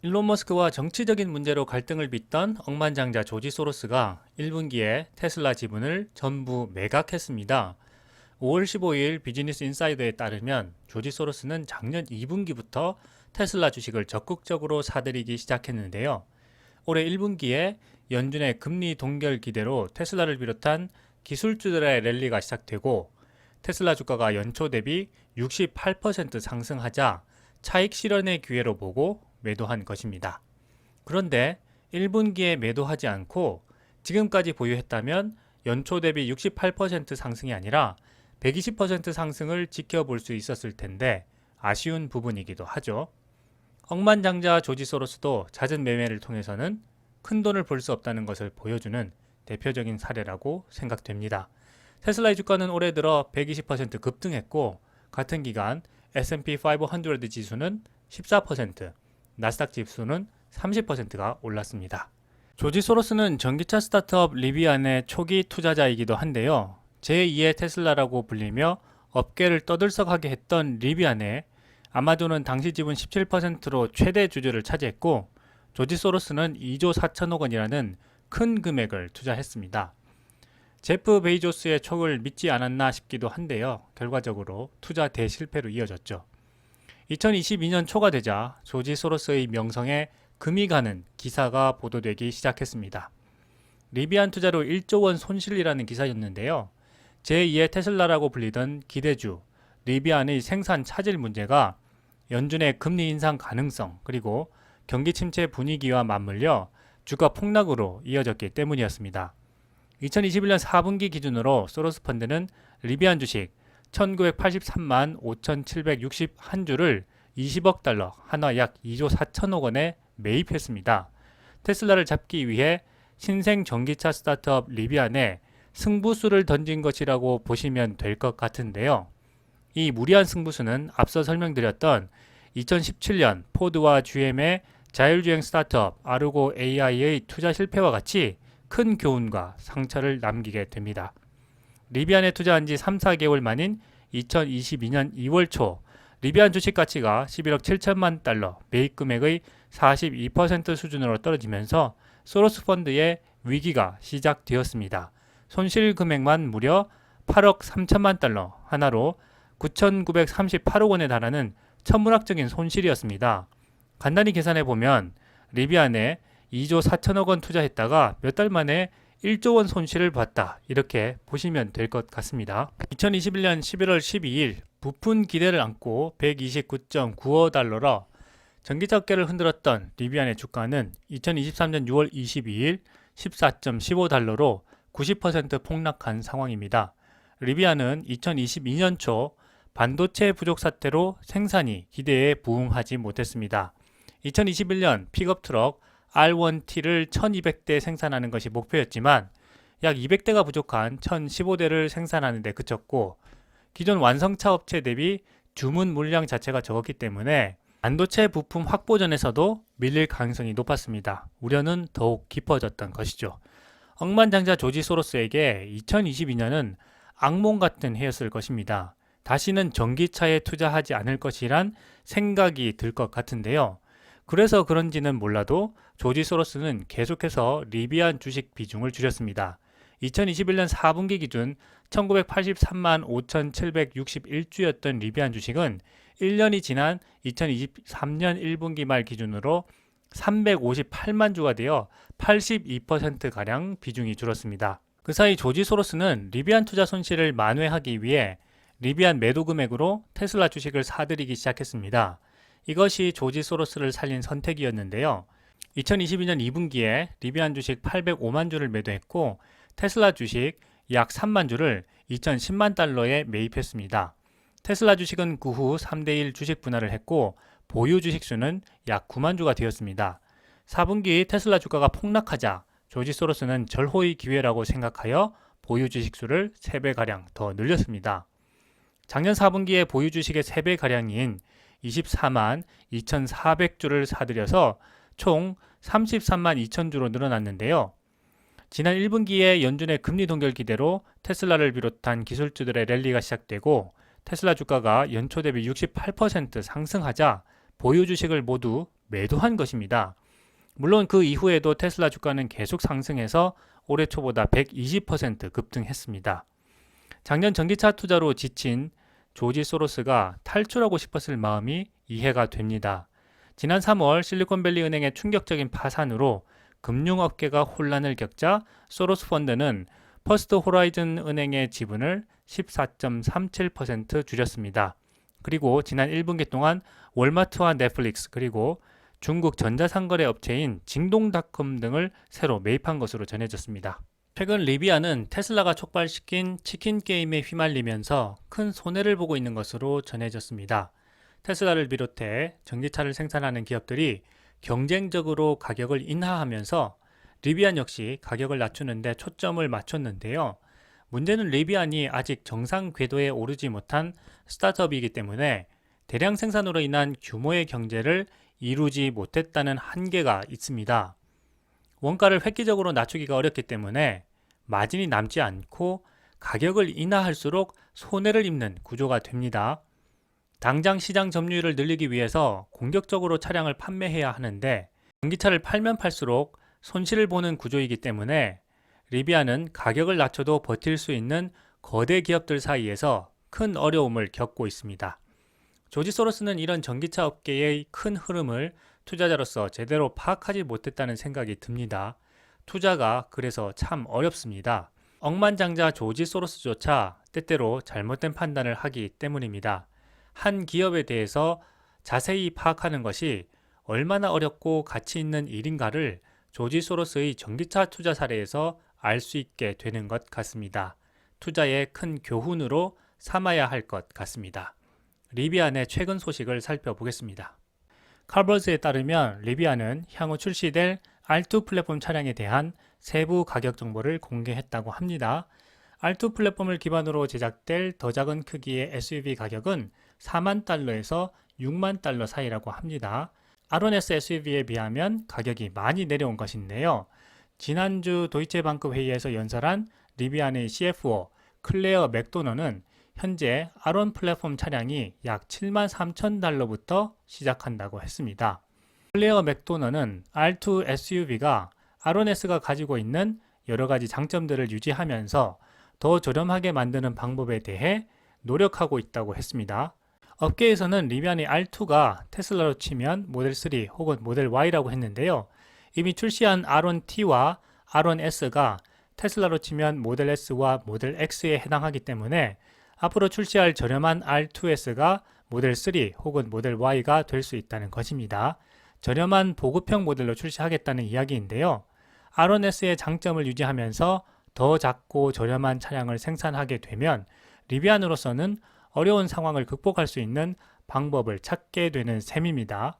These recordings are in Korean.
일론 머스크와 정치적인 문제로 갈등을 빚던 억만장자 조지 소로스가 1분기에 테슬라 지분을 전부 매각했습니다. 5월 15일 비즈니스 인사이더에 따르면 조지 소로스는 작년 2분기부터 테슬라 주식을 적극적으로 사들이기 시작했는데요. 올해 1분기에 연준의 금리 동결 기대로 테슬라를 비롯한 기술주들의 랠리가 시작되고 테슬라 주가가 연초 대비 68% 상승하자 차익 실현의 기회로 보고 매도한 것입니다. 그런데 1분기에 매도하지 않고 지금까지 보유했다면 연초 대비 68% 상승이 아니라 120% 상승을 지켜볼 수 있었을 텐데 아쉬운 부분이기도 하죠. 억만장자 조지 소로스도 잦은 매매를 통해서는 큰 돈을 벌 수 없다는 것을 보여주는 대표적인 사례라고 생각됩니다. 테슬라의 주가는 올해 들어 120% 급등했고 같은 기간 S&P 500 지수는 14%, 나스닥 지수는 30%가 올랐습니다. 조지 소로스는 전기차 스타트업 리비안의 초기 투자자이기도 한데요. 제2의 테슬라라고 불리며 업계를 떠들썩하게 했던 리비안에 아마존은 당시 지분 17%로 최대 주주를 차지했고 조지 소로스는 2조 4천억 원이라는 큰 금액을 투자했습니다. 제프 베이조스의 촉을 믿지 않았나 싶기도 한데요. 결과적으로 투자 대실패로 이어졌죠. 2022년 초가 되자 조지 소로스의 명성에 금이 가는 기사가 보도되기 시작했습니다. 리비안 투자로 1조 원 손실이라는 기사였는데요. 제2의 테슬라라고 불리던 기대주 리비안의 생산 차질 문제가 연준의 금리 인상 가능성 그리고 경기 침체 분위기와 맞물려 주가 폭락으로 이어졌기 때문이었습니다. 2021년 4분기 기준으로 소로스 펀드는 리비안 주식 1983만 5,761주를 20억 달러, 한화 약 2조 4천억 원에 매입했습니다. 테슬라를 잡기 위해 신생 전기차 스타트업 리비안에 승부수를 던진 것이라고 보시면 될 것 같은데요. 이 무리한 승부수는 앞서 설명드렸던 2017년 포드와 GM의 자율주행 스타트업 아르고 AI의 투자 실패와 같이 큰 교훈과 상처를 남기게 됩니다. 리비안에 투자한 지 3, 4개월 만인 2022년 2월 초 리비안 주식 가치가 11억 7천만 달러, 매입 금액의 42% 수준으로 떨어지면서 소로스 펀드의 위기가 시작되었습니다. 손실 금액만 무려 8억 3천만 달러, 하나로 9,938억 원에 달하는 천문학적인 손실이었습니다. 간단히 계산해 보면 리비안에 2조 4천억 원 투자했다가 몇 달 만에 1조 원 손실을 봤다. 이렇게 보시면 될 것 같습니다. 2021년 11월 12일 부푼 기대를 안고 129.95 달러로 전기차 업계를 흔들었던 리비안의 주가는 2023년 6월 22일 14.15 달러로 90% 폭락한 상황입니다. 리비안은 2022년 초 반도체 부족 사태로 생산이 기대에 부응하지 못했습니다. 2021년 픽업 트럭 R1T를 1200대 생산하는 것이 목표였지만 약 200대가 부족한 1015대를 생산하는 데 그쳤고 기존 완성차 업체 대비 주문 물량 자체가 적었기 때문에 반도체 부품 확보전에서도 밀릴 가능성이 높았습니다. 우려는 더욱 깊어졌던 것이죠. 억만장자 조지 소로스에게 2022년은 악몽 같은 해였을 것입니다. 다시는 전기차에 투자하지 않을 것이란 생각이 들 것 같은데요. 그래서 그런지는 몰라도 조지 소로스는 계속해서 리비안 주식 비중을 줄였습니다. 2021년 4분기 기준 1983만 5,761주였던 리비안 주식은 1년이 지난 2023년 1분기 말 기준으로 358만 주가 되어 82%가량 비중이 줄었습니다. 그 사이 조지 소로스는 리비안 투자 손실을 만회하기 위해 리비안 매도 금액으로 테슬라 주식을 사들이기 시작했습니다. 이것이 조지 소로스를 살린 선택이었는데요. 2022년 2분기에 리비안 주식 805만 주를 매도했고 테슬라 주식 약 3만 주를 2,010만 달러에 매입했습니다. 테슬라 주식은 그 후 3대1 주식 분할을 했고 보유 주식 수는 약 9만 주가 되었습니다. 4분기 테슬라 주가가 폭락하자 조지 소로스는 절호의 기회라고 생각하여 보유 주식 수를 3배가량 더 늘렸습니다. 작년 4분기에 보유 주식의 3배가량인 24만 2,400주를 사들여서 총 33만 2천주로 늘어났는데요. 지난 1분기에 연준의 금리 동결 기대로 테슬라를 비롯한 기술주들의 랠리가 시작되고 테슬라 주가가 연초 대비 68% 상승하자 보유 주식을 모두 매도한 것입니다. 물론 그 이후에도 테슬라 주가는 계속 상승해서 올해 초보다 120% 급등했습니다. 작년 전기차 투자로 지친 조지 소로스가 탈출하고 싶었을 마음이 이해가 됩니다. 지난 3월 실리콘밸리 은행의 충격적인 파산으로 금융업계가 혼란을 겪자 소로스 펀드는 퍼스트 호라이즌 은행의 지분을 14.37% 줄였습니다. 그리고 지난 1분기 동안 월마트와 넷플릭스 그리고 중국 전자상거래 업체인 징동닷컴 등을 새로 매입한 것으로 전해졌습니다. 최근 리비안은 테슬라가 촉발시킨 치킨 게임에 휘말리면서 큰 손해를 보고 있는 것으로 전해졌습니다. 테슬라를 비롯해 전기차를 생산하는 기업들이 경쟁적으로 가격을 인하하면서 리비안 역시 가격을 낮추는 데 초점을 맞췄는데요. 문제는 리비안이 아직 정상 궤도에 오르지 못한 스타트업이기 때문에 대량 생산으로 인한 규모의 경제를 이루지 못했다는 한계가 있습니다. 원가를 획기적으로 낮추기가 어렵기 때문에 마진이 남지 않고 가격을 인하할수록 손해를 입는 구조가 됩니다. 당장 시장 점유율을 늘리기 위해서 공격적으로 차량을 판매해야 하는데 전기차를 팔면 팔수록 손실을 보는 구조이기 때문에 리비안은 가격을 낮춰도 버틸 수 있는 거대 기업들 사이에서 큰 어려움을 겪고 있습니다. 조지 소로스는 이런 전기차 업계의 큰 흐름을 투자자로서 제대로 파악하지 못했다는 생각이 듭니다. 투자가 그래서 참 어렵습니다. 억만장자 조지 소로스조차 때때로 잘못된 판단을 하기 때문입니다. 한 기업에 대해서 자세히 파악하는 것이 얼마나 어렵고 가치 있는 일인가를 조지 소로스의 전기차 투자 사례에서 알 수 있게 되는 것 같습니다. 투자의 큰 교훈으로 삼아야 할 것 같습니다. 리비안의 최근 소식을 살펴보겠습니다. 칼버즈에 따르면 리비안은 향후 출시될 R2 플랫폼 차량에 대한 세부 가격 정보를 공개했다고 합니다. R2 플랫폼을 기반으로 제작될 더 작은 크기의 SUV 가격은 4만 달러에서 6만 달러 사이라고 합니다. R1S SUV에 비하면 가격이 많이 내려온 것인데요. 지난주 도이체방크 회의에서 연설한 리비안의 CFO 클레어 맥도너는 현재 R1 플랫폼 차량이 약 7만 3천 달러부터 시작한다고 했습니다. 클레어 맥도너는 R2 SUV가 R1S가 가지고 있는 여러 가지 장점들을 유지하면서 더 저렴하게 만드는 방법에 대해 노력하고 있다고 했습니다. 업계에서는 리비안의 R2가 테슬라로 치면 모델 3 혹은 모델 Y라고 했는데요. 이미 출시한 R1T와 R1S가 테슬라로 치면 모델 S와 모델 X에 해당하기 때문에 앞으로 출시할 저렴한 R2S가 모델 3 혹은 모델 Y가 될 수 있다는 것입니다. 저렴한 보급형 모델로 출시하겠다는 이야기인데요. R1S의 장점을 유지하면서 더 작고 저렴한 차량을 생산하게 되면 리비안으로서는 어려운 상황을 극복할 수 있는 방법을 찾게 되는 셈입니다.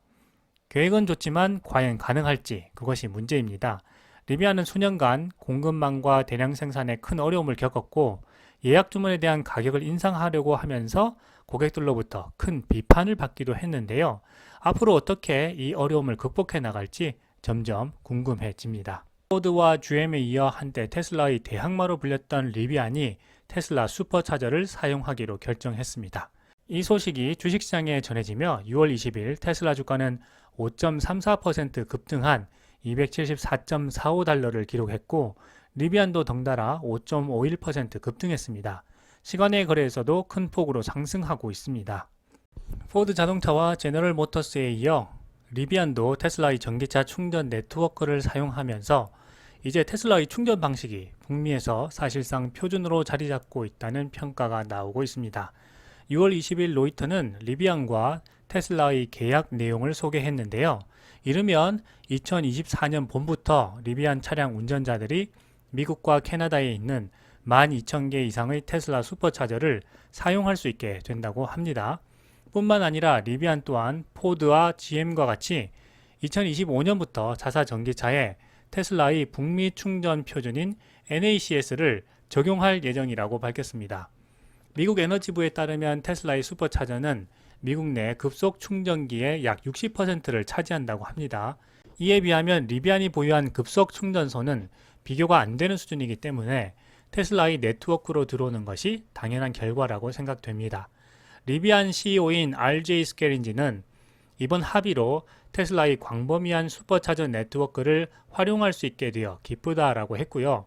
계획은 좋지만 과연 가능할지 그것이 문제입니다. 리비안은 수년간 공급망과 대량 생산에 큰 어려움을 겪었고 예약 주문에 대한 가격을 인상하려고 하면서 고객들로부터 큰 비판을 받기도 했는데요. 앞으로 어떻게 이 어려움을 극복해 나갈지 점점 궁금해집니다. 포드와 GM에 이어 한때 테슬라의 대항마로 불렸던 리비안이 테슬라 슈퍼차저를 사용하기로 결정했습니다. 이 소식이 주식시장에 전해지며 6월 20일 테슬라 주가는 5.34% 급등한 274.45달러를 기록했고 리비안도 덩달아 5.51% 급등했습니다. 시간의 거래에서도 큰 폭으로 상승하고 있습니다. 포드 자동차와 제너럴 모터스에 이어 리비안도 테슬라의 전기차 충전 네트워크를 사용하면서 이제 테슬라의 충전 방식이 북미에서 사실상 표준으로 자리 잡고 있다는 평가가 나오고 있습니다. 6월 20일 로이터는 리비안과 테슬라의 계약 내용을 소개했는데요. 이르면 2024년 봄부터 리비안 차량 운전자들이 미국과 캐나다에 있는 12,000개 이상의 테슬라 슈퍼차저를 사용할 수 있게 된다고 합니다. 뿐만 아니라 리비안 또한 포드와 GM과 같이 2025년부터 자사 전기차에 테슬라의 북미 충전 표준인 NACS를 적용할 예정이라고 밝혔습니다. 미국 에너지부에 따르면 테슬라의 슈퍼차저는 미국 내 급속 충전기의 약 60%를 차지한다고 합니다. 이에 비하면 리비안이 보유한 급속 충전소는 비교가 안 되는 수준이기 때문에 테슬라의 네트워크로 들어오는 것이 당연한 결과라고 생각됩니다. 리비안 CEO인 RJ 스케린지는 이번 합의로 테슬라의 광범위한 슈퍼차저 네트워크를 활용할 수 있게 되어 기쁘다라고 했고요.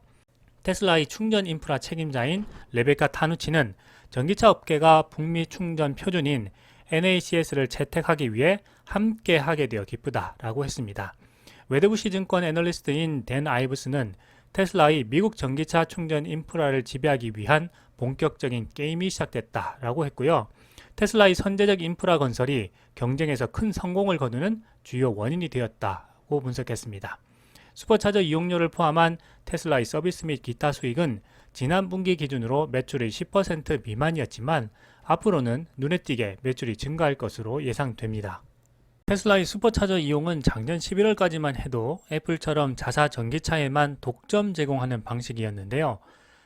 테슬라의 충전 인프라 책임자인 레베카 타누치는 전기차 업계가 북미 충전 표준인 NACS를 채택하기 위해 함께 하게 되어 기쁘다라고 했습니다. 웨드부시 증권 애널리스트인 댄 아이브스는 테슬라의 미국 전기차 충전 인프라를 지배하기 위한 본격적인 게임이 시작됐다라고 했고요. 테슬라의 선제적 인프라 건설이 경쟁에서 큰 성공을 거두는 주요 원인이 되었다고 분석했습니다. 슈퍼차저 이용료를 포함한 테슬라의 서비스 및 기타 수익은 지난 분기 기준으로 매출의 10% 미만이었지만 앞으로는 눈에 띄게 매출이 증가할 것으로 예상됩니다. 테슬라의 슈퍼차저 이용은 작년 11월까지만 해도 애플처럼 자사 전기차에만 독점 제공하는 방식이었는데요.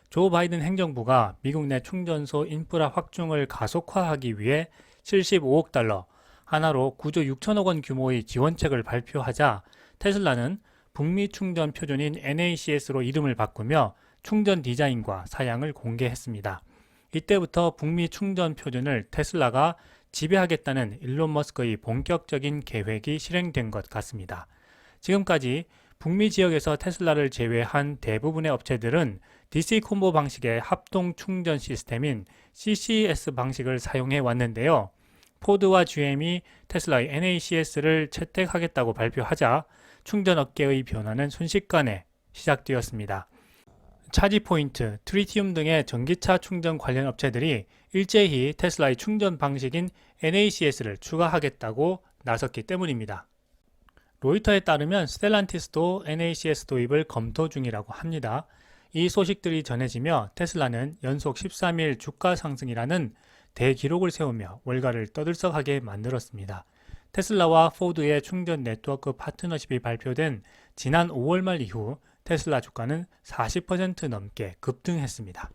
조 바이든 행정부가 미국 내 충전소 인프라 확충을 가속화하기 위해 75억 달러, 하나로 9조 6천억 원 규모의 지원책을 발표하자 테슬라는 북미 충전 표준인 NACS로 이름을 바꾸며 충전 디자인과 사양을 공개했습니다. 이때부터 북미 충전 표준을 테슬라가 지배하겠다는 일론 머스크의 본격적인 계획이 실행된 것 같습니다. 지금까지 북미 지역에서 테슬라를 제외한 대부분의 업체들은 DC 콤보 방식의 합동 충전 시스템인 CCS 방식을 사용해 왔는데요. 포드와 GM이 테슬라의 NACS를 채택하겠다고 발표하자 충전 업계의 변화는 순식간에 시작되었습니다. 차지포인트, 트리티움 등의 전기차 충전 관련 업체들이 일제히 테슬라의 충전 방식인 NACS를 추가하겠다고 나섰기 때문입니다. 로이터에 따르면 스텔란티스도 NACS 도입을 검토 중이라고 합니다. 이 소식들이 전해지며 테슬라는 연속 13일 주가 상승이라는 대기록을 세우며 월가를 떠들썩하게 만들었습니다. 테슬라와 포드의 충전 네트워크 파트너십이 발표된 지난 5월 말 이후 테슬라 주가는 40% 넘게 급등했습니다.